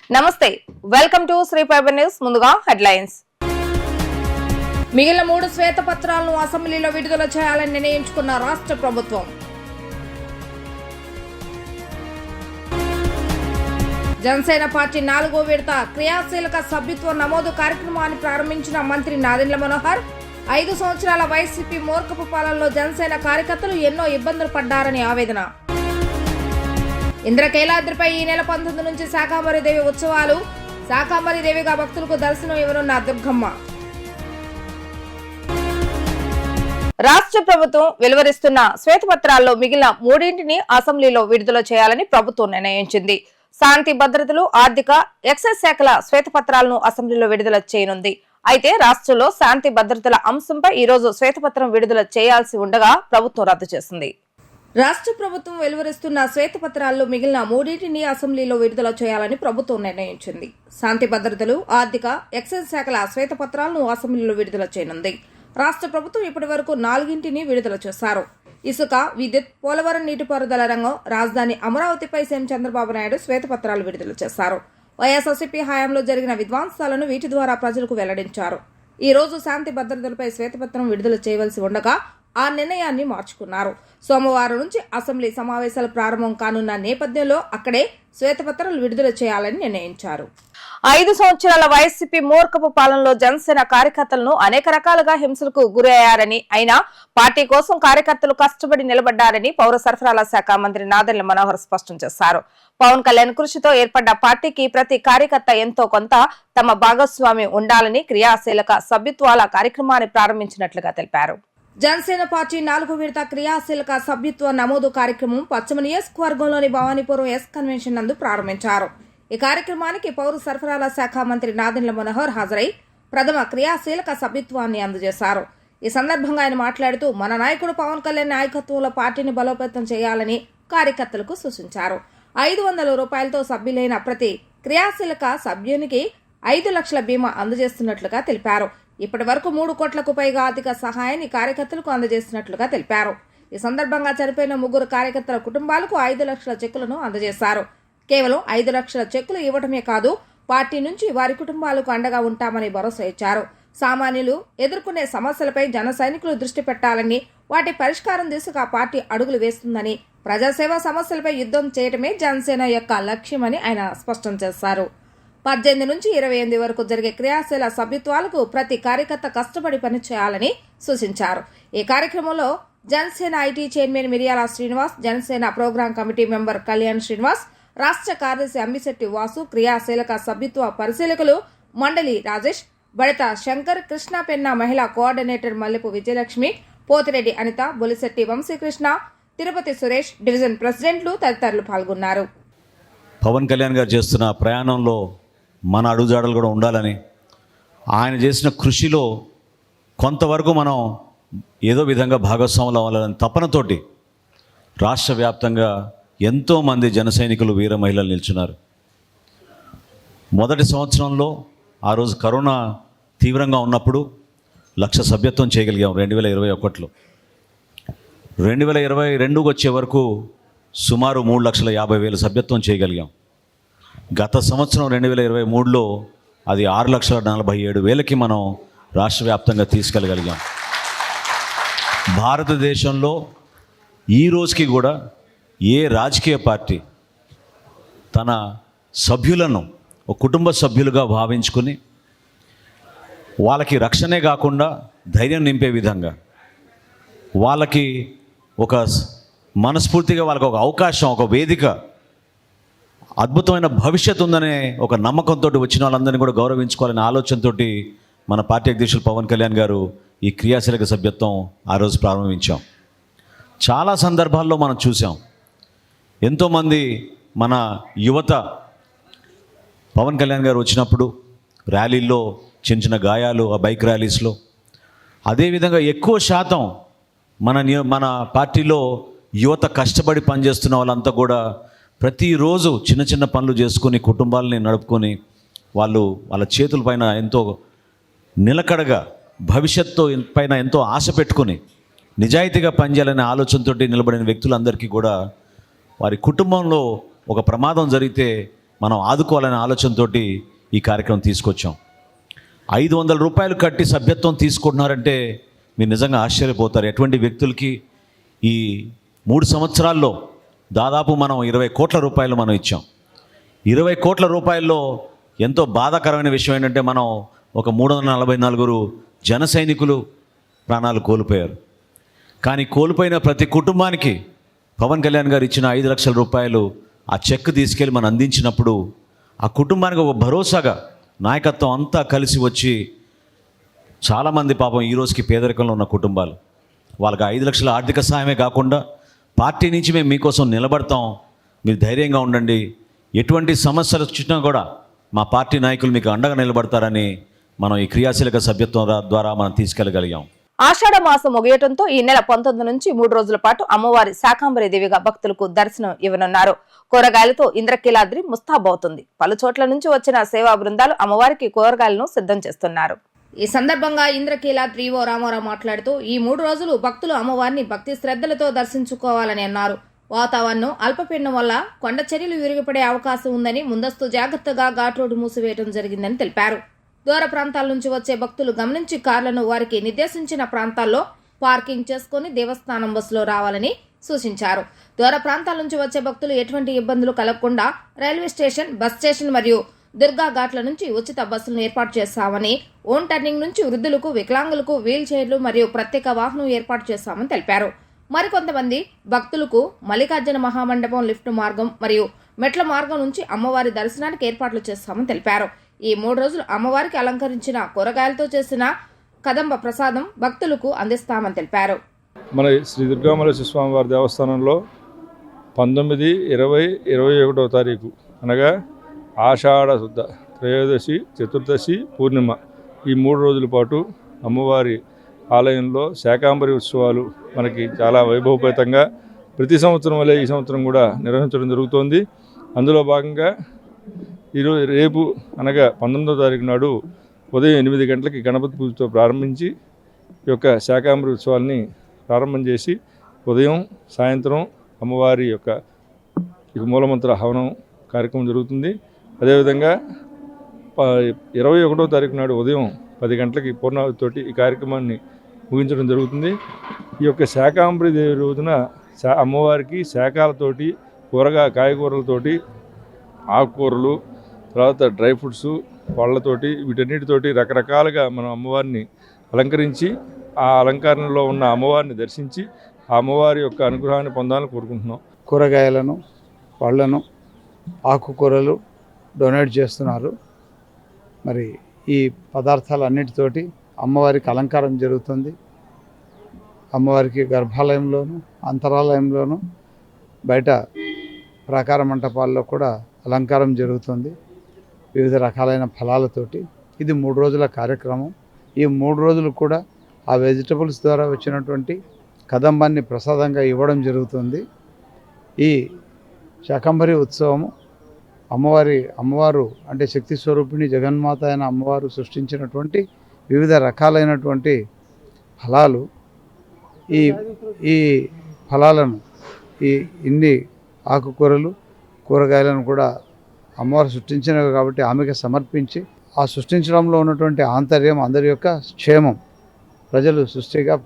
నమస్తే, welcome to Sri fibre news. ముందుగా headlines. మిగిలిన 3 శ్వేతపత్రాలను అసెంబ్లీలో విడుదల చేయాలని నిర్ణయించుకున్న రాష్ట్ర ప్రభుత్వం. జనసేన పార్టీ 4వ విడత క్రియాశీలక సభ్యత్వ నమోదు కార్యక్రమాన్ని ప్రారంభించిన మంత్రి నాదెండ్ల మనోహర్. 5 సంవత్సరాల వైసీపీ మూర్ఖపు పాలనలో జనసేన కార్యకర్తలు ఎన్నో ఇబ్బందులు పడ్డారని ఆవేదన. ఇంద్రకీలాద్రిపై ఈ నెల 19 నుంచి శాకాంబరీదేవి ఉత్సవాలు. శాకాంబరీదేవిగా భక్తులకు దర్శనం ఇవ్వనున్న దుర్గమ్మ. రాష్ట్ర ప్రభుత్వం వెలువరిస్తున్న శ్వేతపత్రాల్లో మిగిలిన 3ంటిని అసెంబ్లీలో విడుదల చేయాలని ప్రభుత్వం నిర్ణయించింది. శాంతి భద్రతలు, ఆర్థిక, ఎక్సైజ్ శాఖల శ్వేతపత్రాలను అసెంబ్లీలో విడుదల చేయనుంది. అయితే రాష్ట్రంలో శాంతి భద్రతల అంశంపై ఈ రోజు శ్వేతపత్రం విడుదల చేయాల్సి ఉండగా ప్రభుత్వం రద్దు చేసింది. రాష్ట్ర ప్రభుత్వం వెలువరిస్తున్న శ్వేతపత్రాల్లో మిగిలిన 3ంటిని అసెంబ్లీలో విడుదల చేయాలని ప్రభుత్వం నిర్ణయించింది. శాంతి భద్రతలు, ఆర్థిక, ఎక్సైజ్ శాఖల శ్వేతపత్రాలను అసెంబ్లీలో విడుదల చేయనుంది. రాష్ట్ర ప్రభుత్వం ఇప్పటి వరకు 4ంటిని విడుదల చేశారు. ఇసుక, విద్యుత్, పోలవరం నీటిపారుదల రంగం, రాజధాని అమరావతిపై సీఎం చంద్రబాబు నాయుడు శ్వేతపత్రాలు విడుదల చేశారు. వైఎస్ఆర్సీపీ హయాంలో జరిగిన విధ్వంసాలను వీటి ద్వారా ప్రజలకు వెల్లడించారు. ఈ రోజు శాంతి భద్రతలపై శ్వేతపత్రం విడుదల చేయవలసి ఉండగా ఆ నిర్ణయాన్ని మార్చుకున్నారు. సోమవారం నుంచి అసెంబ్లీ సమావేశాలు ప్రారంభం కానున్న నేపథ్యంలో అక్కడే శ్వేతపత్రాలు విడుదల చేయాలని నిర్ణయించారు. 5 సంవత్సరాల వైసీపీ మూర్ఖపు పాలనలో జనసేన కార్యకర్తలను అనేక రకాలుగా హింసలకు గురయ్యారని, అయినా పార్టీ కోసం కార్యకర్తలు కష్టపడి నిలబడ్డారని పౌర సరఫరాల శాఖ మంత్రి నాదెండ్ల మనోహర్ స్పష్టం చేశారు. పవన్ కళ్యాణ్ కృషితో ఏర్పడ్డ పార్టీకి ప్రతి కార్యకర్త ఎంతో కొంత తమ భాగస్వామ్యం ఉండాలని క్రియాశీలక సభ్యత్వాల కార్యక్రమాన్ని ప్రారంభించినట్లుగా తెలిపారు. జనసేన పార్టీ 4వ విడత క్రియాశీలక సభ్యత్వ నమోదు కార్యక్రమం పశ్చిమ నియోజకవర్గంలోని భవానీపురం ఎస్ కన్వెన్షన్ నందు ప్రారంభించారు. ఈ కార్యక్రమానికి పౌర సరఫరాల శాఖ మంత్రి నాదెండ్ల మనోహర్ హాజరై ప్రథమ క్రియాశీలక సభ్యత్వాన్ని అందజేశారు. ఈ సందర్భంగా ఆయన మాట్లాడుతూ మన నాయకుడు పవన్ కళ్యాణ్ నాయకత్వంలో పార్టీని బలోపేతం చేయాలని కార్యకర్తలకు సూచించారు. 500 రూపాయలతో సభ్యులైన ప్రతి క్రియాశీలక సభ్యునికి 5 లక్షల బీమా అందజేస్తున్నట్లుగా తెలిపారు. ఇప్పటి వరకు 3 కోట్లకు పైగా ఆర్థిక సహాయాన్ని కార్యకర్తలకు అందజేస్తున్నట్లుగా తెలిపారు. ఈ సందర్భంగా చనిపోయిన 3 కార్యకర్తల కుటుంబాలకు 5 లక్షల చెక్కులను అందజేశారు. కేవలం 5 లక్షల చెక్కులు ఇవ్వటమే కాదు, పార్టీ నుంచి వారి కుటుంబాలకు అండగా ఉంటామని భరోసా ఇచ్చారు. సామాన్యులు ఎదుర్కొనే సమస్యలపై జన సైనికులు దృష్టి పెట్టాలని, వాటి పరిష్కారం దిశగా పార్టీ అడుగులు వేస్తుందని, ప్రజాసేవ సమస్యలపై యుద్ధం చేయటమే జనసేన యొక్క లక్ష్యమని ఆయన స్పష్టం చేశారు. 18 నుంచి 28 వరకు జరిగే క్రియాశీల సభ్యత్వాలకు ప్రతి కార్యకర్త కష్టపడి పనిచేయాలని సూచించారు. ఈ కార్యక్రమంలో Janasena IT chairman Miriyala Srinivas, Janasena programme committee member Kalyan Srinivas, రాష్ట్ర కార్యదర్శి అమ్మిశెట్టి వాసు, క్రియాశీలక సభ్యత్వ పరిశీలకులు మండలి రాజేష్, బడత శంకర్, కృష్ణాపెన్న మహిళా కోఆర్డినేటర్ మల్లెపు విజయలక్ష్మి, పోతిరెడ్డి అనిత, బొలిశెట్టి వంశీకృష్ణ, తిరుపతి సురేష్, డివిజన్ ప్రెసిడెంట్లు తదితరులు పాల్గొన్నారు. పవన్ కళ్యాణ్ గారు చేస్తున్న ప్రయాణంలో మన అడుగుజాడలు కూడా ఉండాలని, ఆయన చేసిన కృషిలో కొంతవరకు మనం ఏదో విధంగా భాగస్వాములు అవ్వాలని తపనతోటి రాష్ట్ర వ్యాప్తంగా ఎంతోమంది జన సైనికులు, వీర మహిళలు నిల్చున్నారు. మొదటి సంవత్సరంలో ఆ రోజు కరోనా తీవ్రంగా ఉన్నప్పుడు 1,00,000 సభ్యత్వం చేయగలిగాం 2021లో. 2022 వచ్చే వరకు సుమారు 3,50,000 సభ్యత్వం చేయగలిగాం. గత సంవత్సరం 2023లో అది 6,47,000కి మనం రాష్ట్ర వ్యాప్తంగా తీసుకెళ్ళగలిగాం. భారతదేశంలో ఈ రోజుకి కూడా ఏ రాజకీయ పార్టీ తన సభ్యులను ఒక కుటుంబ సభ్యులుగా భావించుకుని వాళ్ళకి రక్షణే కాకుండా ధైర్యం నింపే విధంగా, వాళ్ళకి ఒక మనస్ఫూర్తిగా వాళ్ళకి ఒక అవకాశం, ఒక వేదిక, అద్భుతమైన భవిష్యత్తు ఉందనే ఒక నమ్మకంతో వచ్చిన వాళ్ళందరినీ కూడా గౌరవించుకోవాలనే ఆలోచనతో మన పార్టీ అధ్యక్షులు పవన్ కళ్యాణ్ గారు ఈ క్రియాశీలక సభ్యత్వం ఆ రోజు ప్రారంభించాం. చాలా సందర్భాల్లో మనం చూసాం, ఎంతోమంది మన యువత పవన్ కళ్యాణ్ గారు వచ్చినప్పుడు ర్యాలీల్లో చిన్న చిన్న గాయాలు, ఆ బైక్ ర్యాలీస్లో, అదేవిధంగా ఎక్కువ శాతం మన పార్టీలో యువత కష్టపడి పనిచేస్తున్న వాళ్ళంతా కూడా ప్రతిరోజు చిన్న చిన్న పనులు చేసుకొని కుటుంబాలని నడుపుకొని వాళ్ళ చేతుల పైన ఎంతో నిలకడగా భవిష్యత్తు పైన ఎంతో ఆశ పెట్టుకొని నిజాయితీగా పనిచేయాలనే ఆలోచనతో నిలబడిన వ్యక్తులందరికీ కూడా వారి కుటుంబంలో ఒక ప్రమాదం జరిగితే మనం ఆదుకోవాలనే ఆలోచనతోటి ఈ కార్యక్రమం తీసుకొచ్చాం. 500 రూపాయలు కట్టి సభ్యత్వం తీసుకుంటున్నారంటే మీరు నిజంగా ఆశ్చర్యపోతారు. ఎటువంటి వ్యక్తులకి ఈ 3 సంవత్సరాల్లో దాదాపు మనం 20 కోట్ల రూపాయలు మనం ఇచ్చాం. 20 కోట్ల రూపాయల్లో ఎంతో బాధాకరమైన విషయం ఏంటంటే మనం ఒక 344 జన సైనికులు ప్రాణాలు కోల్పోయారు. కానీ కోల్పోయిన ప్రతి కుటుంబానికి పవన్ కళ్యాణ్ గారు ఇచ్చిన 5 లక్షల రూపాయలు ఆ చెక్ తీసుకెళ్ళి మనం అందించినప్పుడు ఆ కుటుంబానికి ఒక భరోసాగా నాయకత్వం అంతా కలిసి వచ్చి చాలామంది పాపం ఈ రోజుకి పేదరికంలో ఉన్న కుటుంబాలు వాళ్ళకి 5 లక్షల ఆర్థిక సహాయమే కాకుండా పార్టీ నుంచి మేము మీకోసం నిలబడతాం, మీరు ధైర్యంగా ఉండండి, ఎటువంటి సమస్యలు వచ్చినా కూడా మా పార్టీ నాయకులు మీకు అండగా నిలబడతారని మనం ఈ క్రియాశీలక సభ్యత్వం ద్వారా మనం తీసుకెళ్ళగలిగాం. ఆషాఢ మాసం ముగియటంతో ఈ నెల 19 నుంచి 3 రోజుల పాటు అమ్మవారి శాకాంబరి దేవిగా భక్తులకు దర్శనం ఇవ్వనున్నారు. కూరగాయలతో ఇంద్రకీలాద్రి ముస్తాబవుతుంది. పలు చోట్ల నుంచి వచ్చిన సేవా బృందాలు అమ్మవారికి కూరగాయలను సిద్ధం చేస్తున్నారు. ఈ సందర్భంగా ఇంద్రకీలాద్రి ఈవో రామారావు మాట్లాడుతూ ఈ 3 రోజులు భక్తులు అమ్మవారిని భక్తి శ్రద్ధలతో దర్శించుకోవాలని అన్నారు. వాతావరణం అల్పపీడనం వల్ల కొండ చర్యలు విరిగిపడే అవకాశం ఉందని ముందస్తు జాగ్రత్తగా ఘాట్ రోడ్డు మూసివేయడం జరిగిందని తెలిపారు. దూర ప్రాంతాల నుంచి వచ్చే భక్తులు గమనించి కార్లను వారికి నిర్దేశించిన ప్రాంతాల్లో పార్కింగ్ చేసుకుని దేవస్థానం బస్సులో రావాలని సూచించారు. దూర ప్రాంతాల నుంచి వచ్చే భక్తులు ఎటువంటి ఇబ్బందులు కలగకుండా రైల్వే స్టేషన్, బస్ స్టేషన్ మరియు దుర్గా ఘాట్ల నుంచి ఉచిత బస్సులను ఏర్పాటు చేశామని, ఓన్ టర్నింగ్ నుంచి వృద్ధులకు, వికలాంగులకు వీల్ చైర్లు మరియు ప్రత్యేక వాహనం ఏర్పాటు చేశామని తెలిపారు. మరికొంతమంది భక్తులకు మల్లికార్జున మహామండపం లిఫ్ట్ మార్గం మరియు మెట్ల మార్గం నుంచి అమ్మవారి దర్శనానికి ఏర్పాట్లు చేస్తామని తెలిపారు. ఈ 3 రోజులు అమ్మవారికి అలంకరించిన కూరగాయలతో చేసిన కదంబ ప్రసాదం భక్తులకు అందిస్తామని తెలిపారు. మన శ్రీ దుర్గామల్లేశ్వర స్వామివారి దేవస్థానంలో 19, 20, 21వ తారీఖు అనగా ఆషాఢ శుద్ధ త్రయోదశి, చతుర్దశి, పూర్ణిమ ఈ 3 రోజుల పాటు అమ్మవారి ఆలయంలో శాకాంబరి ఉత్సవాలు మనకి చాలా వైభవపేతంగా ప్రతి సంవత్సరం వల్లే ఈ సంవత్సరం కూడా నిర్వహించడం జరుగుతోంది. అందులో భాగంగా రేపు అనగా 19వ తారీఖు నాడు ఉదయం 8 గంటలకి గణపతి పూజతో ప్రారంభించి ఈ యొక్క శాకాంబరి ఉత్సవాల్ని ప్రారంభం చేసి ఉదయం, సాయంత్రం అమ్మవారి యొక్క మూలమంత్ర హవనం కార్యక్రమం జరుగుతుంది. అదేవిధంగా 21వ తారీఖు నాడు ఉదయం 10 గంటలకి పూర్ణావతితోటి ఈ కార్యక్రమాన్ని ముగించడం జరుగుతుంది. ఈ యొక్క శాకాంబరి దేవి రోజున అమ్మవారికి శాకాలతోటి, కాయగూరలతోటి, ఆకుకూరలు, తర్వాత డ్రై ఫ్రూట్స్, పళ్ళతోటి వీటన్నిటితోటి రకరకాలుగా మనం అమ్మవారిని అలంకరించి ఆ అలంకరణలో ఉన్న అమ్మవారిని దర్శించి ఆ అమ్మవారి యొక్క అనుగ్రహాన్ని పొందాలని కోరుకుంటున్నాం. కూరగాయలను, పళ్ళను, ఆకుకూరలు డొనేట్ చేస్తున్నారు. మరి ఈ పదార్థాలన్నిటితోటి అమ్మవారికి అలంకారం జరుగుతుంది. అమ్మవారికి గర్భాలయంలోను, అంతరాలయంలోను, బయట ప్రాకార మంటపాల్లో కూడా అలంకారం జరుగుతుంది వివిధ రకాలైన ఫలాలతోటి. ఇది 3 రోజుల కార్యక్రమం. ఈ 3 రోజులు కూడా ఆ వెజిటబుల్స్ ద్వారా వచ్చినటువంటి కదంబాన్ని ప్రసాదంగా ఇవ్వడం జరుగుతుంది. ఈ శాకంబరి ఉత్సవము అమ్మవారు అంటే శక్తి స్వరూపిణి జగన్మాత అయిన అమ్మవారు సృష్టించినటువంటి వివిధ రకాలైనటువంటి ఫలాలు. ఈ ఫలాలను ఇన్ని ఆకుకూరలు, కూరగాయలను కూడా అమ్మవారు సృష్టించినవి కాబట్టి ఆమెకి సమర్పించి ఆ సృష్టించడంలో ఉన్నటువంటి ఆంతర్యం, అందరి యొక్క క్షేమం, ప్రజలు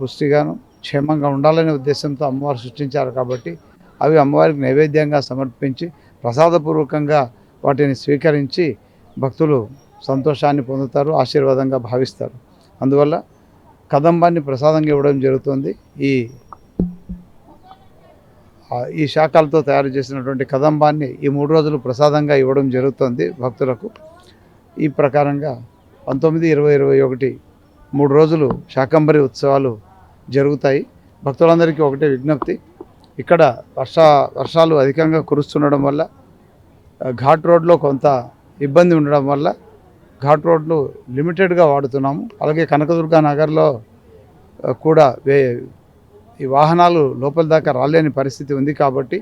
పుష్టిగాను క్షేమంగా ఉండాలనే ఉద్దేశంతో అమ్మవారు సృష్టించారు కాబట్టి అవి అమ్మవారికి నైవేద్యంగా సమర్పించి ప్రసాదపూర్వకంగా వాటిని స్వీకరించి భక్తులు సంతోషాన్ని పొందుతారు, ఆశీర్వాదంగా భావిస్తారు. అందువల్ల కదంబాన్ని ప్రసాదంగా ఇవ్వడం జరుగుతుంది. ఈ శాఖలతో తయారు చేసినటువంటి కదంబాన్ని ఈ 3 రోజులు ప్రసాదంగా ఇవ్వడం జరుగుతుంది భక్తులకు. ఈ ప్రకారంగా 19, 20, 21 3 రోజులు శాకంబరి ఉత్సవాలు జరుగుతాయి. భక్తులందరికీ ఒకటే విజ్ఞప్తి, ఇక్కడ వర్షాలు అధికంగా కురుస్తుండడం వల్ల ఘాట్ రోడ్లో కొంత ఇబ్బంది ఉండడం వల్ల ఘాట్ రోడ్లు లిమిటెడ్గా వాడుతున్నాము. అలాగే కనకదుర్గా నగర్లో కూడా ఈ వాహనాలు లోపల దాకా రాలేని పరిస్థితి ఉంది కాబట్టి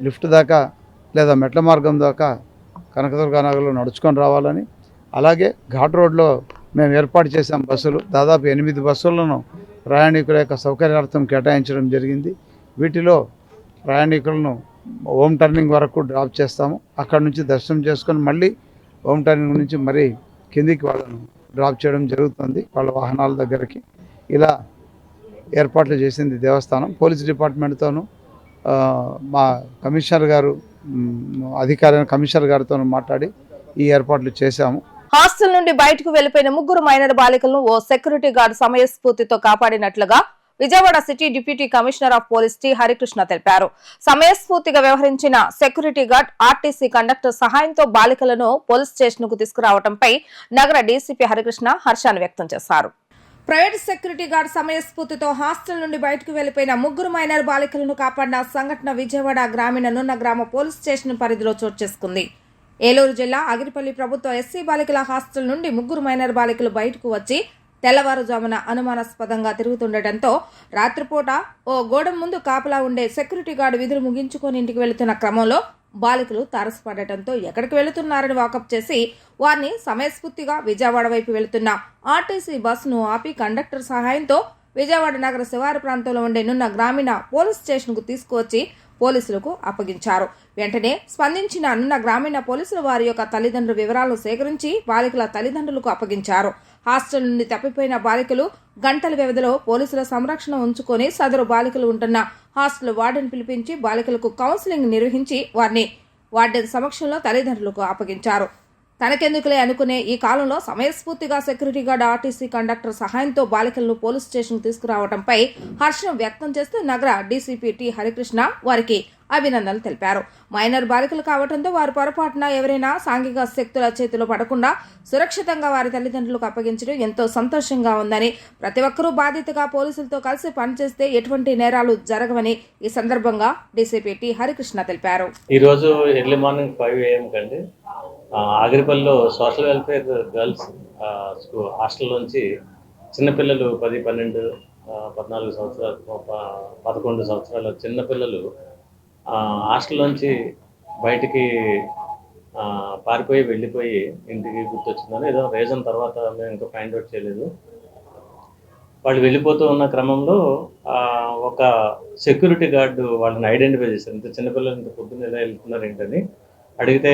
లిఫ్ట్ దాకా లేదా మెట్ల మార్గం దాకా కనకదుర్గా నగర్లో నడుచుకొని రావాలని, అలాగే ఘాట్ రోడ్లో మేము ఏర్పాటు చేసాం బస్సులు. దాదాపు 8 బస్సులను ప్రయాణికుల యొక్క సౌకర్యార్థం కేటాయించడం జరిగింది. వీటిలో ప్రయాణికులను హోమ్ టర్నింగ్ వరకు డ్రాప్ చేస్తాము. అక్కడ నుంచి దర్శనం చేసుకొని మళ్ళీ హోమ్ టర్నింగ్ నుంచి మరీ కిందికి వాళ్ళను డ్రాప్ చేయడం జరుగుతుంది వాళ్ళ వాహనాల దగ్గరికి. ఇలా ఏర్పాట్లు చేసింది దేవస్థానం. పోలీస్ డిపార్ట్మెంట్తోనూ మా కమిషనర్ గారు కమిషనర్ గారితో మాట్లాడి ఈ ఏర్పాట్లు చేశాము. హాస్టల్ నుండి బయటకు వెళ్లిపోయిన 3 మైనర్ బాలికలను ఓ సెక్యూరిటీ గార్డు సమయస్ఫూర్తితో కాపాడినట్లుగా Vijayawada city deputy commissioner of police T Harikrishna తెలిపారు. సమయస్ఫూర్తిగా వ్యవహరించిన సెక్యూరిటీ గార్డ్ ఆర్టీసీ కండక్టర్ సహాయంతో బాలికలను పోలీస్ స్టేషన్ కు తీసుకురావడంపై నగర డీసీపీ హరికృష్ణ హర్షాన్ని వ్యక్తం చేశారు. ప్రైవేట్ సెక్యూరిటీ గార్డ్ సమయస్ఫూర్తితో హాస్టల్ నుండి బయటకు వెళ్లిపోయిన 3 మైనర్ బాలికలను కాపాడిన సంఘటన విజయవాడ గ్రామీణ నున్న గ్రామ పోలీస్ స్టేషన్ పరిధిలో చోటు చేసుకుంది. ఏలూరు జిల్లా అగిరిపల్లి ప్రభుత్వ ఎస్సీ బాలికల హాస్టల్ నుండి 3 మైనర్ బాలికలు బయటకు వచ్చి తెల్లవారుజామున అనుమానాస్పదంగా తిరుగుతుండటంతో రాత్రిపూట ఓ గోడం ముందు కాపలా ఉండే సెక్యూరిటీ గార్డు విధులు ముగించుకొని ఇంటికి వెళుతున్న క్రమంలో బాలికలు తారసపడటంతో ఎక్కడికి వెళుతున్నారని వాకప్ చేసి వారిని సమయస్ఫూర్తిగా విజయవాడ వైపు వెళుతున్న ఆర్టీసీ బస్సును ఆపి కండక్టర్ సహాయంతో విజయవాడ నగర శివారు ప్రాంతంలో ఉండే నున్న గ్రామీణ పోలీస్ స్టేషన్ కు తీసుకువచ్చి పోలీసులకు అప్పగించారు. వెంటనే స్పందించిన నున్న గ్రామీణ పోలీసులు వారి యొక్క తల్లిదండ్రుల వివరాలను సేకరించి బాలికల తల్లిదండ్రులకు అప్పగించారు. హాస్టల్ నుండి తప్పిపోయిన బాలికలు గంటల వ్యవధిలో పోలీసుల సంరక్షణ ఉంచుకొని సదరు బాలికలు ఉంటున్న హాస్టల్ వార్డెన్ పిలిపించి బాలికలకు కౌన్సిలింగ్ నిర్వహించి వారిని వార్డెన్ సమక్షంలో తల్లిదండ్రులకు అప్పగించారు. తనకెందుకులే అనుకునే ఈ కాలంలో సమయస్ఫూర్తిగా సెక్యూరిటీ గార్డ్ ఆర్టీసీ కండక్టర్ సహాయంతో బాలికలను పోలీస్ స్టేషన్ తీసుకురావడంపై హర్షం వ్యక్తం చేస్తూ నగర డీసీపీ టి హరికృష్ణ వారికి అభినందనలు తెలిపారు. మైనర్ బాలికలు కావడంతో వారు పొరపాటున ఎవరైనా సాంఘిక శక్తుల చేతిలో పడకుండా సురక్షితంగా వారి తల్లిదండ్రులకు అప్పగించడం ఎంతో సంతోషంగా ఉందని, ప్రతి ఒక్కరూ బాధ్యతగా పోలీసులతో కలిసి పనిచేస్తే ఎటువంటి నేరాలు జరగవని ఈ సందర్భంగా డీసీపీ టి హరికృష్ణ తెలిపారు. ఈరోజు ఎర్లీ మార్నింగ్ 5 AM కండి ఆగిరిపల్లిలో social welfare girls school hostel నుంచి చిన్నపిల్లలు 10, 12, 14 సంవత్సరాలు 11 సంవత్సరాల చిన్నపిల్లలు హాస్టల్ నుంచి బయటికి పారిపోయి వెళ్ళిపోయి ఇంటికి గుర్తొచ్చిందని ఏదో రీజన్ తర్వాత మేము ఇంకా ఫైండ్ అవుట్ చేయలేదు. వాళ్ళు వెళ్ళిపోతూ ఉన్న క్రమంలో ఒక సెక్యూరిటీ గార్డు వాళ్ళని ఐడెంటిఫై చేశారు. ఇంత చిన్నపిల్లలు ఇంత పొద్దున్న ఎలా వెళ్తున్నారు ఏంటని అడిగితే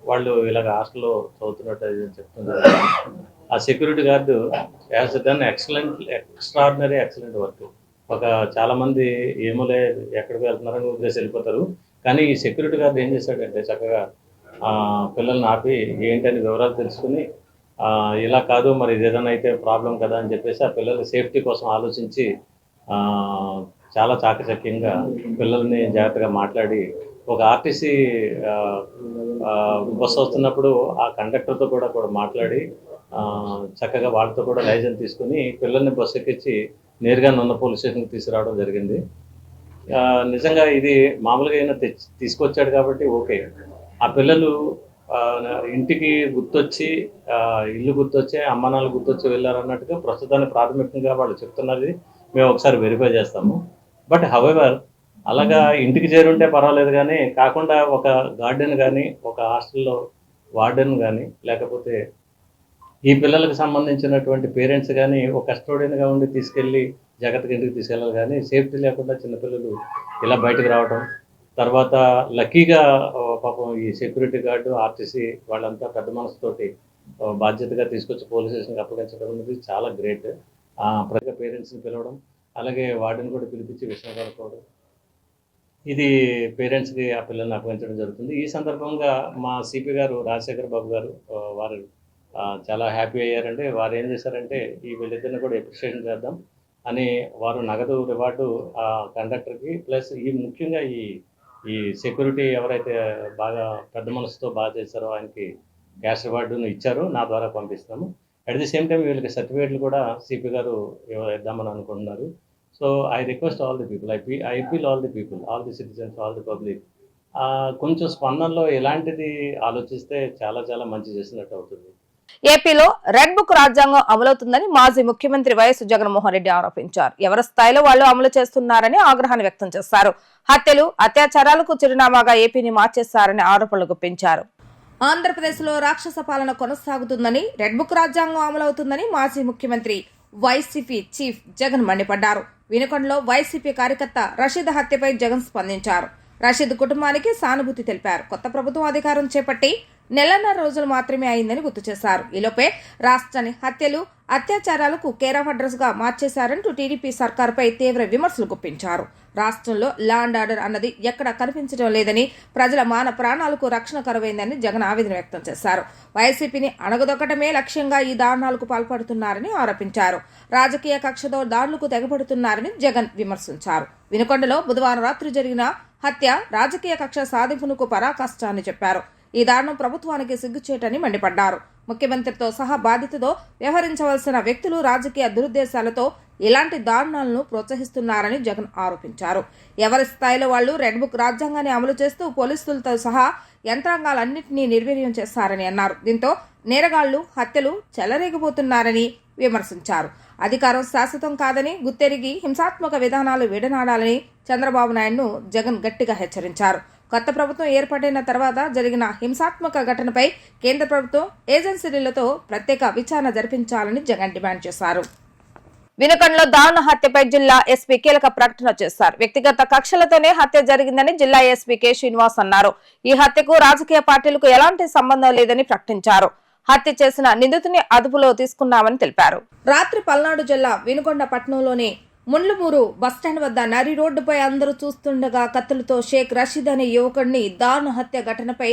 వాళ్ళు ఇలాగ హాస్టల్లో చదువుతున్నట్టు చెప్తున్నారు. ఆ security guard has done extraordinary excellent work. చాలామంది ఏమోలే ఎక్కడికి వెళ్తున్నారని వదిలేసి వెళ్ళిపోతారు. కానీ ఈ సెక్యూరిటీ గార్డు ఏం చేశాడంటే చక్కగా పిల్లల్ని ఆపి ఏంటని వివరాలు తెలుసుకుని ఇలా కాదు మరి ఏదైనా అయితే ప్రాబ్లం కదా అని చెప్పేసి ఆ పిల్లల సేఫ్టీ కోసం ఆలోచించి చాలా చాకచక్యంగా పిల్లల్ని జాగ్రత్తగా మాట్లాడి ఒక ఆర్టీసీ బస్సు వస్తున్నప్పుడు ఆ కండక్టర్తో కూడా మాట్లాడి చక్కగా వాళ్ళతో కూడా లైసెన్స్ తీసుకుని పిల్లల్ని బస్సు ఎక్కించి నేరుగా నున్న పోలీస్ స్టేషన్కి తీసుకురావడం జరిగింది. నిజంగా ఇది మామూలుగా అయినా తీసుకొచ్చాడు కాబట్టి ఓకే. ఆ పిల్లలు ఇంటికి గుర్తొచ్చి ఇల్లు గుర్తొచ్చి అమ్మానాలు గుర్తొచ్చి వెళ్ళారన్నట్టుగా ప్రస్తుతానికి ప్రాథమికంగా వాళ్ళు చెప్తున్నది మేము ఒకసారి వెరిఫై చేస్తాము. బట్ హవెవర్ అలాగా ఇంటికి చేరుంటే పర్వాలేదు, కానీ కాకుండా ఒక గార్డెన్ కానీ ఒక హాస్టల్లో వార్డెన్ కానీ లేకపోతే ఈ పిల్లలకు సంబంధించినటువంటి పేరెంట్స్ కానీ ఒక కస్టోడియన్గా ఉండి తీసుకెళ్ళి జాగ్రత్తగా ఇంటికి తీసుకెళ్ళాలి. కానీ సేఫ్టీ లేకుండా చిన్నపిల్లలు ఇలా బయటకు రావడం, తర్వాత లక్కీగా పాపం ఈ సెక్యూరిటీ గార్డు ఆర్టీసీ వాళ్ళంతా పెద్ద మనసుతోటి బాధ్యతగా తీసుకొచ్చి పోలీస్ స్టేషన్కి అప్పగించడం అనేది చాలా గ్రేట్. ప్రజల పేరెంట్స్ని పిలవడం, అలాగే వార్డెన్ కూడా పిలిపించి విషయం కనుక్కోవడం, ఇది పేరెంట్స్కి ఆ పిల్లల్ని అప్పగించడం జరుగుతుంది. ఈ సందర్భంగా మా సిపి గారు రాజశేఖర్ బాబు గారు వారు చాలా హ్యాపీ అయ్యారంటే వారు ఏం చేశారంటే ఈ వీళ్ళిద్దరిని కూడా అప్రిషియేషన్ చేద్దాం అని వారు నగదు రివార్డు ఆ కండక్టర్కి ప్లస్ ఈ ముఖ్యంగా ఈ సెక్యూరిటీ ఎవరైతే బాగా పెద్ద మనసుతో బాగా చేశారో ఆయనకి క్యాష్ రివార్డును ఇచ్చారు, నా ద్వారా పంపిస్తాము. అట్ ది సేమ్ టైం వీళ్ళకి సర్టిఫికేట్లు కూడా సిపి గారు ఇద్దామని అనుకుంటున్నారు. So I request all the people, I appeal all the people, all the citizens, all the public కొంచెం స్పందనలో ఇలాంటిది ఆలోచిస్తే చాలా చాలా మంచి చేసినట్టు అవుతుంది. ఏపీలో రెడ్ బుక్ రాజ్యాంగం అమలవుతుందని మాజీ ముఖ్యమంత్రి వైఎస్ జగన్మోహన్ రెడ్డి ఆరోపించారు. ఎవరి స్థాయిలో వాళ్ళు అమలు చేస్తున్నారని ఆగ్రహాన్ని వ్యక్తం చేశారు. హత్యలు, అత్యాచారాలకు చిరునామాగా ఏపీని మార్చేస్తారని ఆరోపణలు గుప్పించారు. ఆంధ్రప్రదేశ్లో రాక్షస పాలన కొనసాగుతుందని, రెడ్ బుక్ రాజ్యాంగం అమలవుతుందని మాజీ ముఖ్యమంత్రి వైసీపీ చీఫ్ జగన్ మండిపడ్డారు. వినుకొండలో వైసీపీ కార్యకర్త రషీద్ హత్యపై జగన్ స్పందించారు. రషీద్ కుటుంబానికి సానుభూతి తెలిపారు. కొత్త ప్రభుత్వం అధికారం చేపట్టి నెలన్నర రోజులు మాత్రమే అయిందని గుర్తు చేశారు. ఈలోపే రాష్ట్రాన్ని హత్యలు, అత్యాచారాలకు కేర్ ఆఫ్ అడ్రస్ గా మార్చేశారంటూ టీడీపీ సర్కారుపై తీవ్ర విమర్శలు గుప్పించారు. రాష్ట్రంలో లా అండ్ ఆర్డర్ అన్నది ఎక్కడా కనిపించడం లేదని, ప్రజల మాన ప్రాణాలకు రక్షణ కరువైందని జగన్ ఆవేదన వ్యక్తం చేశారు. వైసీపీని అణగదొక్కటమే లక్ష్యంగా ఈ దారుణాలకు పాల్పడుతున్నారని ఆరోపించారు. రాజకీయ కక్షతో దాడులకు తెగబడుతున్నారని జగన్ విమర్శించారు. వినుకొండలో బుధవారం రాత్రి జరిగిన హత్య రాజకీయ కక్ష సాధింపునకు పరాకాష్ట అని చెప్పారు. ఈ దారుణం ప్రభుత్వానికి సిగ్గుచేటని మండిపడ్డారు. ముఖ్యమంత్రితో సహా బాధ్యతతో వ్యవహరించవలసిన వ్యక్తులు రాజకీయ దురుద్దేశాలతో ఇలాంటి దారుణాలను ప్రోత్సహిస్తున్నారని జగన్ ఆరోపించారు. ఎవరి స్థాయిలో వాళ్లు రెడ్ బుక్ రాజ్యాంగాన్ని అమలు చేస్తూ పోలీసులతో సహా యంత్రాంగాలన్నింటినీ నిర్వీర్యం చేశారని అన్నారు. దీంతో నేరగాళ్లు హత్యలు చెలరేగిపోతున్నారని విమర్శించారు. అధికారం శాశ్వతం కాదని గుర్తెరిగి హింసాత్మక విధానాలు విడనాడాలని చంద్రబాబు నాయుడును జగన్ గట్టిగా హెచ్చరించారు. కొత్త ప్రభుత్వం ఏర్పాటైన తర్వాత జరిగిన హింసాత్మక ఘటనపై కేంద్ర ప్రభుత్వం ఏజెన్సీలతో ప్రత్యేక విచారణ జరిపించాలని జగన్ డిమాండ్ చేశారు. వినుకొండలో దారుణ హత్యపై జిల్లా ఎస్పీ కీలక ప్రకటన చేశారు. వ్యక్తిగత కక్షలతోనే హత్య జరిగిందని జిల్లా ఎస్పీ కె శ్రీనివాస్ అన్నారు. ఈ హత్యకు రాజకీయ పార్టీలకు ఎలాంటి సంబంధం లేదని ప్రకటించారు. హత్య చేసిన నిందితుని అదుపులో తీసుకున్నామని తెలిపారు. రాత్రి పల్నాడు జిల్లా వినుకొండ పట్టణంలోని ముండ్లమూరు బస్టాండ్ వద్ద నరి రోడ్డుపై అందరూ చూస్తుండగా కత్తులతో షేక్ రషీద్ అనే యువకుడిని దారుణ హత్య ఘటనపై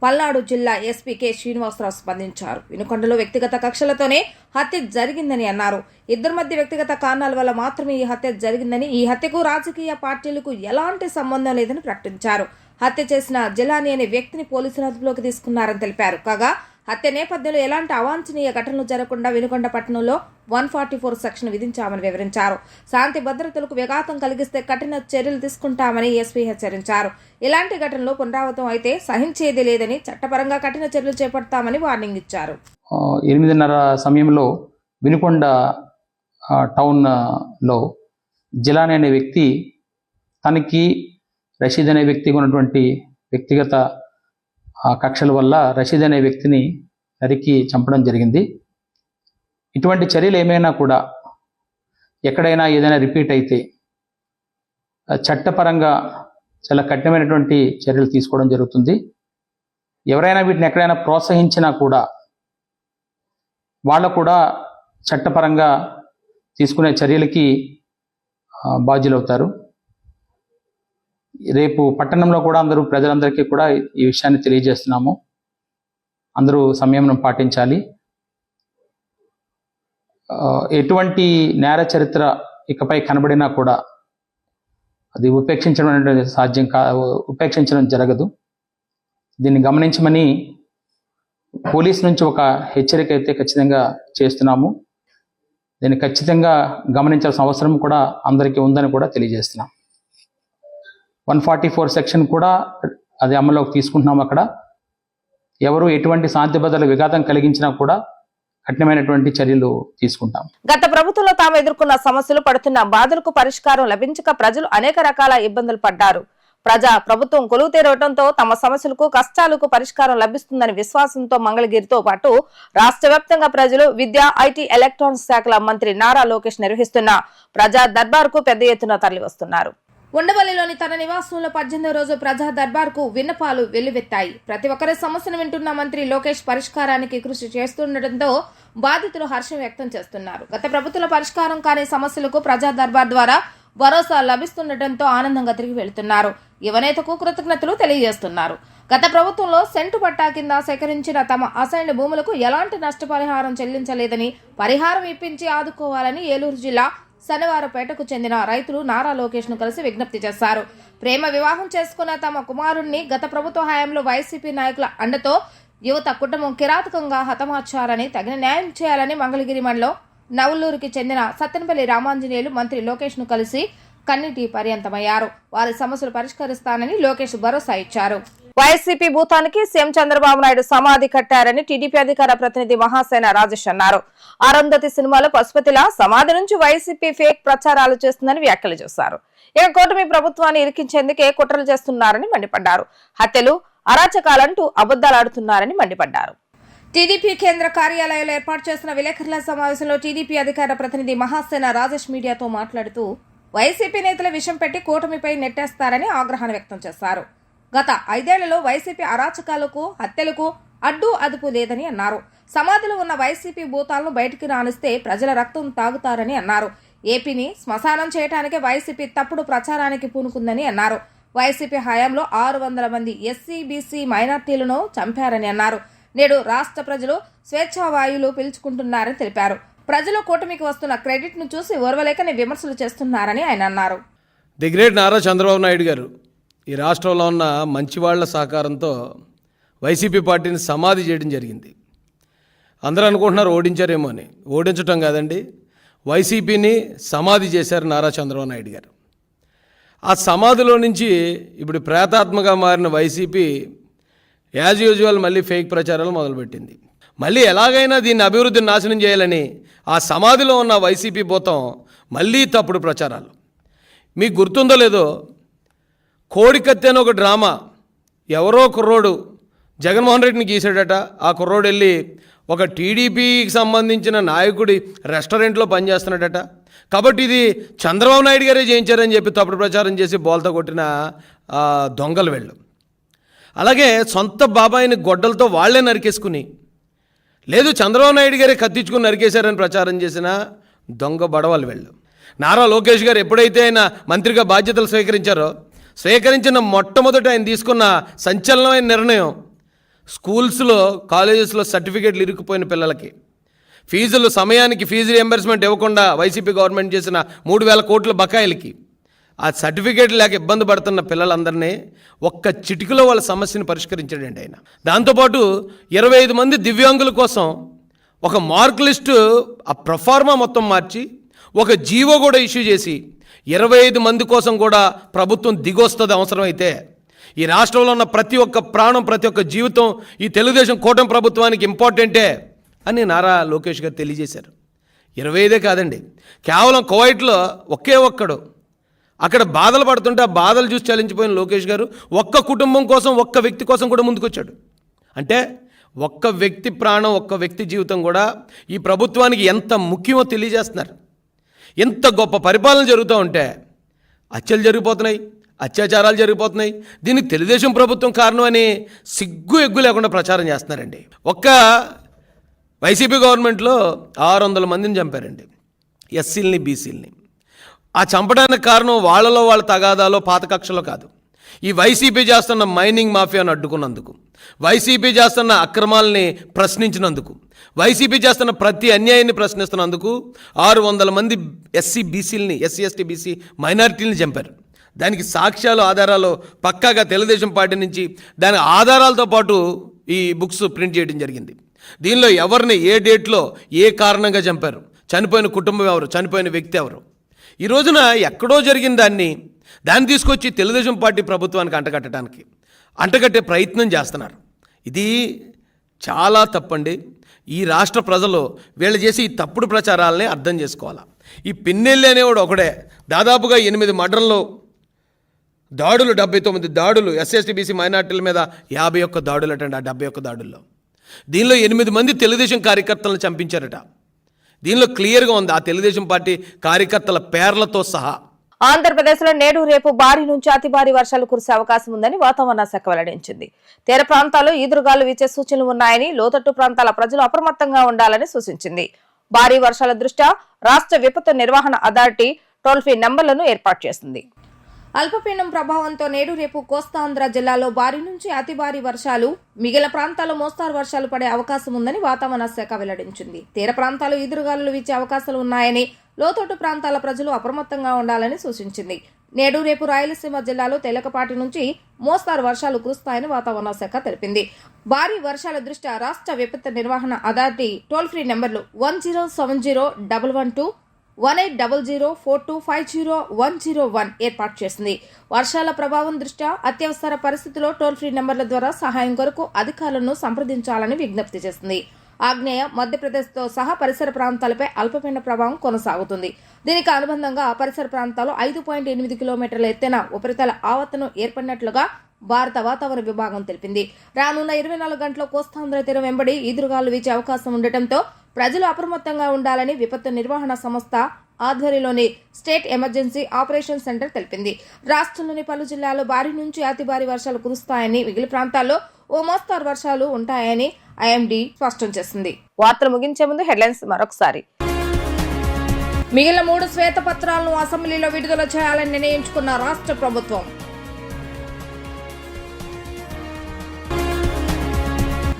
పల్నాడు జిల్లా ఎస్పీ కె శ్రీనివాసరావు స్పందించారు. వినుకొండలో వ్యక్తిగత కక్షలతోనే హత్య జరిగిందని అన్నారు. ఇద్దరి మధ్య వ్యక్తిగత కారణాల వల్ల మాత్రమే ఈ హత్య జరిగిందని, ఈ హత్యకు రాజకీయ పార్టీలకు ఎలాంటి సంబంధం లేదని ప్రకటించారు. హత్య చేసిన జిలాని అనే వ్యక్తిని పోలీసులు అదుపులోకి తీసుకున్నారని తెలిపారు. కాగా హత్య నేపథ్యంలో ఎలాంటి అవాంఛనీయ ఘటనలు జరగకుండా వినుకొండ పట్టణంలో 144 సెక్షన్ విధించామని వివరించారు. శాంతి భద్రతలకు విఘాతం కలిగిస్తే కఠిన చర్యలు తీసుకుంటామని ఎస్పీ హెచ్చరించారు. ఇలాంటి ఘటనలు పునరావృతం అయితే సహించేది లేదని, చట్టపరంగా కఠిన చర్యలు చేపడతామని వార్నింగ్ ఇచ్చారు. 8:30 సమయంలో వినుకొండ టౌన్లో జిలాని అనే వ్యక్తి తనకి రషీద్ అనే వ్యక్తికి ఉన్నటువంటి వ్యక్తిగత కక్షల వల్ల రషీద్ అనే వ్యక్తిని నరికి చంపడం జరిగింది. ఇటువంటి చర్యలు ఏమైనా కూడా ఎక్కడైనా ఏదైనా రిపీట్ అయితే చట్టపరంగా చాలా కఠినమైనటువంటి చర్యలు తీసుకోవడం జరుగుతుంది. ఎవరైనా వీటిని ఎక్కడైనా ప్రోత్సహించినా కూడా వాళ్ళు కూడా చట్టపరంగా తీసుకునే చర్యలకి బాధ్యులవుతారు. రేపు పట్టణంలో కూడా ప్రజలందరికీ కూడా ఈ విషయాన్ని తెలియజేస్తున్నాము. అందరూ సంయమనం పాటించాలి. ఎటువంటి నేర చరిత్ర ఇకపై కనబడినా కూడా అది ఉపేక్షించడం జరగదు. దీన్ని గమనించమని పోలీస్ నుంచి ఒక హెచ్చరిక అయితే ఖచ్చితంగా చేస్తున్నాము. దీన్ని ఖచ్చితంగా గమనించాల్సిన అవసరం కూడా అందరికీ ఉందని కూడా తెలియజేస్తున్నాం. 144 సెక్షన్ కూడా అది అమల్లోకి తీసుకుంటున్నాం. అక్కడ ఎవరు ఎటువంటి శాంతి భద్రతల విఘాతం కలిగించినా కూడా కఠినమైనటువంటి చర్యలు తీసుకుంటాం. గత ప్రభుత్వంలో తాము ఎదుర్కొన్న సమస్యలు, పడుతున్న బాధలకు పరిష్కారం లభించక ప్రజలు అనేక రకాల ఇబ్బందులు పడ్డారు. ప్రజా ప్రభుత్వం కొలువు తీరవడంతో తమ సమస్యలకు, కష్టాలకు పరిష్కారం లభిస్తుందని విశ్వాసంతో మంగళగిరితో పాటు రాష్ట్ర వ్యాప్తంగా ప్రజలు విద్యా, ఐటీ, ఎలక్ట్రానిక్స్ శాఖల మంత్రి నారా లోకేష్ నిర్వహిస్తున్న ప్రజా దర్బార్కు పెద్ద ఎత్తున తరలివస్తున్నారు. ఉండవల్లిలోని తన నివాసంలో 18వ రోజు ప్రజా దర్బార్కు విన్నపాలు వెల్లువెత్తాయి. ప్రతి ఒక్కరి సమస్యను వింటున్న మంత్రి లోకేష్ పరిష్కారానికి కృషి చేస్తుండటంతో బాధితులు హర్షం వ్యక్తం చేస్తున్నారు. గత ప్రభుత్వంలో పరిష్కారం కాని సమస్యలకు ప్రజా దర్బార్ ద్వారా భరోసా లభిస్తుండటంతో ఆనందంగా తిరిగి వెళ్తున్నారు. యువనేతకు కృతజ్ఞతలు తెలియజేస్తున్నారు. గత ప్రభుత్వంలో సెంటు పట్టా కింద సేకరించిన తమ అసైన్డ్ భూములకు ఎలాంటి నష్టపరిహారం చెల్లించలేదని, పరిహారం ఇప్పించి ఆదుకోవాలని ఏలూరు జిల్లా శనివారపేటకు చెందిన రైతులు నారా లోకేష్ ను కలిసి విజ్ఞప్తి చేశారు. ప్రేమ వివాహం చేసుకున్న తమ కుమారుణ్ణి గత ప్రభుత్వ హయాంలో వైసీపీ నాయకుల అండతో యువత కుటుంబం కిరాతకంగా హతమార్చారని, తగిన న్యాయం చేయాలని మంగళగిరి మండలం నవలూరుకి చెందిన సత్తెనపల్లి రామాంజనేయులు మంత్రి లోకేష్ ను కలిసి కన్నీటి పర్యంతమయ్యారు. వారి సమస్యలు పరిష్కరిస్తానని లోకేష్ భరోసా ఇచ్చారు. వైసీపీ భూతానికి సీఎం చంద్రబాబు నాయుడు సమాధి కట్టారని టీడీపీ అధికార ప్రతినిధి మహాసేన రాజేష్ అన్నారు. అరుంధతి సినిమాలో పశుపతిలా సమాధి నుంచి వైసీపీ ఫేక్ ప్రచారాలు చేస్తుందని వ్యాఖ్యలు చేశారు. ఇక కూటమి ప్రభుత్వాన్ని ఇరికించేందుకే కుట్రలు చేస్తున్నారని మండిపడ్డారు. హత్యలు, అరాచకాలంటూ అబద్దాలాడుతున్నారని మండిపడ్డారు. టీడీపీ కేంద్ర కార్యాలయంలో ఏర్పాటు చేసిన విలేకరుల సమావేశంలో టీడీపీ అధికార ప్రతినిధి మహాసేన రాజేష్ మీడియాతో మాట్లాడుతూ వైసీపీ నేతల విషం పెట్టి కూటమిపై నెట్టేస్తారని ఆగ్రహాన్ని వ్యక్తం చేశారు. గత 5 ఏళ్లలో వైసీపీ అరాచకాలకు, హత్యలకు అడ్డు అదుపు లేదని అన్నారు. సమాధిలో ఉన్న వైసీపీ భూతాలను బయటికి రానిస్తే ప్రజల రక్తం తాగుతారని అన్నారు. ఏపీని శ్మశానం చేయడానికే వైసీపీ తప్పుడు ప్రచారానికి పూనుకుందని అన్నారు. వైసీపీ హయాంలో 600 మంది ఎస్సీ, బీసీ మైనార్టీలను చంపారని అన్నారు. నేడు రాష్ట్ర ప్రజలు స్వేచ్ఛావాయువులు పీల్చుకుంటున్నారని తెలిపారు. ప్రజలు కూటమికి వస్తున్న క్రెడిట్ ను చూసి ఓర్వలేకని విమర్శలు చేస్తున్నారని ఆయన అన్నారు. ది గ్రేట్ నారా చంద్రబాబు నాయుడు గారు ఈ రాష్ట్రంలో ఉన్న మంచివాళ్ల సహకారంతో వైసీపీ పార్టీని సమాధి చేయడం జరిగింది. అందరూ అనుకుంటున్నారు ఓడించారేమో అని. ఓడించటం కాదండి, వైసీపీని సమాధి చేశారు నారా చంద్రబాబు నాయుడు గారు. ఆ సమాధిలో నుంచి ఇప్పుడు ప్రేతాత్మగా మారిన వైసీపీ యాజ్ యూజువల్ మళ్ళీ ఫేక్ ప్రచారాలు మొదలుపెట్టింది. మళ్ళీ ఎలాగైనా దీన్ని అభివృద్ధిని నాశనం చేయాలని ఆ సమాధిలో ఉన్న వైసీపీ భూతం మళ్ళీ తప్పుడు ప్రచారాలు. మీకు గుర్తుందో లేదో, కోడికత్తి అని ఒక డ్రామా ఎవరో కుర్రోడు జగన్మోహన్ రెడ్డిని గీసాడట. ఆ కుర్రోడు వెళ్ళి ఒక టీడీపీకి సంబంధించిన నాయకుడి రెస్టారెంట్లో పనిచేస్తున్నాడట. కాబట్టి ఇది చంద్రబాబు నాయుడు గారే చేయించారని చెప్పి తప్పుడు ప్రచారం చేసి బోల్తా కొట్టిన దొంగలు వెళ్ళు. అలాగే సొంత బాబాయిని గొడ్డలతో వాళ్లే నరికేసుకుని, లేదు చంద్రబాబు నాయుడు గారే కత్తించుకుని నరికేశారని ప్రచారం చేసిన దొంగ బడవలు వెళ్ళు. నారా లోకేష్ గారు ఎప్పుడైతే ఆయన మంత్రిగా బాధ్యతలు స్వీకరించిన మొట్టమొదట ఆయన తీసుకున్న సంచలనమైన నిర్ణయం, స్కూల్స్లో, కాలేజెస్లో సర్టిఫికేట్లు ఇరుక్కుపోయిన పిల్లలకి ఫీజులు సమయానికి ఫీజు రియంబర్స్మెంట్ ఇవ్వకుండా వైసీపీ గవర్నమెంట్ చేసిన 3,000 కోట్ల బకాయిలకి ఆ సర్టిఫికేట్ లేక ఇబ్బంది పడుతున్న పిల్లలందరినీ ఒక్క చిటికలో వాళ్ళ సమస్యను పరిష్కరించాడండి ఆయన. దాంతోపాటు 25 మంది దివ్యాంగుల కోసం ఒక మార్క్ లిస్టు ఆ ప్రొఫార్మా మొత్తం మార్చి ఒక జీవో కూడా ఇష్యూ చేసి 25 మంది కోసం కూడా ప్రభుత్వం దిగొస్తుంది అవసరమైతే. ఈ రాష్ట్రంలో ఉన్న ప్రతి ఒక్క ప్రాణం, ప్రతి ఒక్క జీవితం ఈ తెలుగుదేశం కూటమి ప్రభుత్వానికి ఇంపార్టెంటే అని నారా లోకేష్ గారు తెలియజేశారు. 25 కాదండి, కేవలం కువైట్లో ఒకే ఒక్కడు అక్కడ బాధలు పడుతుంటే ఆ బాధలు చూసి చలించిపోయిన లోకేష్ గారు ఒక్క కుటుంబం కోసం, ఒక్క వ్యక్తి కోసం కూడా ముందుకొచ్చాడు. అంటే ఒక్క వ్యక్తి ప్రాణం, ఒక్క వ్యక్తి జీవితం కూడా ఈ ప్రభుత్వానికి ఎంత ముఖ్యమో తెలియజేస్తున్నారు. ఎంత గొప్ప పరిపాలన జరుగుతూ ఉంటే హత్యలు జరిగిపోతున్నాయి, అత్యాచారాలు జరిగిపోతున్నాయి. దీనికి తెలుగుదేశం ప్రభుత్వం కారణం అని సిగ్గు ఎగ్గు లేకుండా ప్రచారం చేస్తున్నారండి. ఒక్క వైసీపీ గవర్నమెంట్లో 600 మందిని చంపారండి, ఎస్సీలని, బీసీలని. ఆ చంపడానికి కారణం వాళ్ళలో వాళ్ళ తగాదాలో, పాత కక్షలో కాదు. ఈ వైసీపీ చేస్తున్న మైనింగ్ మాఫియాను అడ్డుకున్నందుకు, వైసీపీ చేస్తున్న అక్రమాలని ప్రశ్నించినందుకు, వైసీపీ చేస్తున్న ప్రతి అన్యాయాన్ని ప్రశ్నిస్తున్నందుకు 600 మంది ఎస్సీ, బీసీలని, ఎస్సీ, ఎస్టీ, బీసీ మైనారిటీలని చంపారు. దానికి సాక్ష్యాలు, ఆధారాలు పక్కాగా తెలుగుదేశం పార్టీ నుంచి దాని ఆధారాలతో పాటు ఈ బుక్స్ ప్రింట్ చేయడం జరిగింది. దీనిలో ఎవరిని ఏ డేట్లో ఏ కారణంగా చంపారు, చనిపోయిన కుటుంబం ఎవరు, చనిపోయిన వ్యక్తి ఎవరు, ఈ రోజున ఎక్కడో జరిగిన దాన్ని తీసుకొచ్చి తెలుగుదేశం పార్టీ ప్రభుత్వానికి అంటగట్టే ప్రయత్నం చేస్తున్నారు. ఇది చాలా తప్పండి. ఈ రాష్ట్ర ప్రజలు వీళ్ళు చేసి ఈ తప్పుడు ప్రచారాలని అర్థం చేసుకోవాలి. ఈ పిన్నెల్లి అనేవాడు ఒకడే దాదాపుగా 8 మర్డర్లు, దాడులు, 79 దాడులు, ఎస్సీ, బీసీ మైనార్టీల మీద 51 దాడులు అటండి. ఆ 71 దాడుల్లో దీనిలో 8 మంది తెలుగుదేశం కార్యకర్తలను చంపించారట. దీనిలో క్లియర్గా ఉంది ఆ తెలుగుదేశం పార్టీ కార్యకర్తల పేర్లతో సహా. ఆంధ్రప్రదేశ్ లో నేడు రేపు భారీ నుంచి అతి భారీ వర్షాలు కురిసే అవకాశం ఉందని వాతావరణ శాఖ వెల్లడించింది. తీర ప్రాంతాల్లో ఈదురుగాలు వీచే సూచనలు ఉన్నాయని, లోతట్టు ప్రాంతాల ప్రజలు అప్రమత్తంగా ఉండాలని సూచించింది. భారీ వర్షాల దృష్ట్యా రాష్ట్ర విపత్తు నిర్వహణ అథారిటీ టోల్ ఫ్రీ నంబర్లను ఏర్పాటు చేసింది. అల్పపీడనం ప్రభావంతో నేడు రేపు కోస్తాంధ్ర జిల్లాలో భారీ నుంచి అతి భారీ వర్షాలు, మిగిలిన ప్రాంతాల్లో మోస్తారు వర్షాలు పడే అవకాశం ఉందని వాతావరణ శాఖ వెల్లడించింది. తీర ప్రాంతాలు ఈదురుగాలులు వీచే అవకాశాలు ఉన్నాయని, లోతట్టు ప్రాంతాల ప్రజలు అప్రమత్తంగా ఉండాలని సూచించింది. నేడు రేపు రాయలసీమ జిల్లాలో తేలికపాటి నుంచి మోస్తారు వర్షాలు కురుస్తాయని వాతావరణ శాఖ తెలిపింది. భారీ వర్షాల దృష్ట్యా రాష్ట్ర విపత్తు నిర్వహణ అథారిటీ టోల్ ఫ్రీ నెంబర్లు 10701112 180042500101 ఏర్పాటు చేసింది. వర్షాల ప్రభావం దృష్ట్యా అత్యవసర పరిస్థితుల్లో టోల్ ఫ్రీ నెంబర్ల ద్వారా సహాయం కొరకు అధికారులను సంప్రదించాలని విజ్ఞప్తి చేసింది. ఆగ్నేయ మధ్యప్రదేశ్తో సహా పరిసర ప్రాంతాలపై అల్పపీడన ప్రభావం కొనసాగుతుంది. దీనికి అనుబంధంగా పరిసర ప్రాంతాల్లో 5.8 కిలోమీటర్ల ఎత్తైన ఉపరితల ఆవర్తనం ఏర్పడినట్లుగా భారత వాతావరణ విభాగం తెలిపింది. రానున్న 24 గంటల్లో కోస్తాంధ్ర తీరం వెంబడి ఈదురుగాలు వీచే అవకాశం ఉండటంతో ప్రజలు అప్రమత్తంగా ఉండాలని విపత్తు నిర్వహణ సంస్థ ఆధ్వర్యంలోని స్టేట్ ఎమర్జెన్సీ ఆపరేషన్ సెంటర్ తెలిపింది. రాష్ట్రంలోని పలు జిల్లాల్లో భారీ నుంచి అతి భారీ వర్షాలు కురుస్తాయని, మిగిలిన ప్రాంతాల్లో ఓ మోస్తరు వర్షాలు ఉంటాయని ఐఎండీ స్పష్టం చేసింది. వార్తలు ముగించే ముందు హెడ్లైన్స్ మరొకసారి. మిగిలిన 3 శ్వేతపత్రాలను అసెంబ్లీలో విడుదల చేయాలని నిర్ణయించుకున్న రాష్ట్ర ప్రభుత్వం.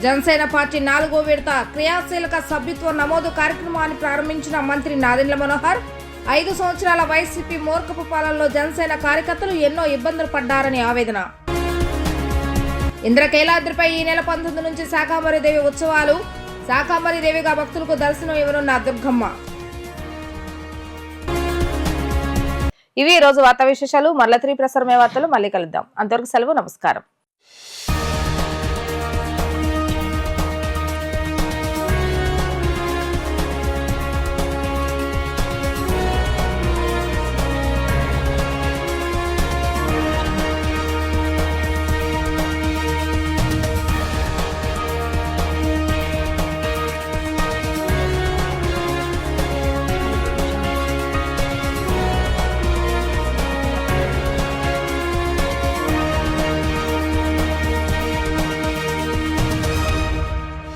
జనసేన పార్టీ 4వ విడత క్రియాశీలక సభ్యత్వ నమోదు కార్యక్రమాన్ని ప్రారంభించిన మంత్రి నాదెండ్ల మనోహర్. 5 సంవత్సరాల వైసీపీ మూర్ఖపు పాలనలో జనసేన కార్యకర్తలు ఎన్నో ఇబ్బందులు పడ్డారని ఆవేదన. ఇంద్రకీలాద్రిపై ఈ నెల 19 నుంచి శాకాంబరి దేవి ఉత్సవాలు. శాకాంబరి దేవిగా భక్తులకు దర్శనం ఇవ్వనున్న దుర్గమ్మ. ఇవి ఈ రోజు వార్తా విశేషాలు. మరల 3 ప్రసారమే వార్తలు మళ్ళీ కలుద్దాం. అంతవరకు సెలవు. నమస్కారం.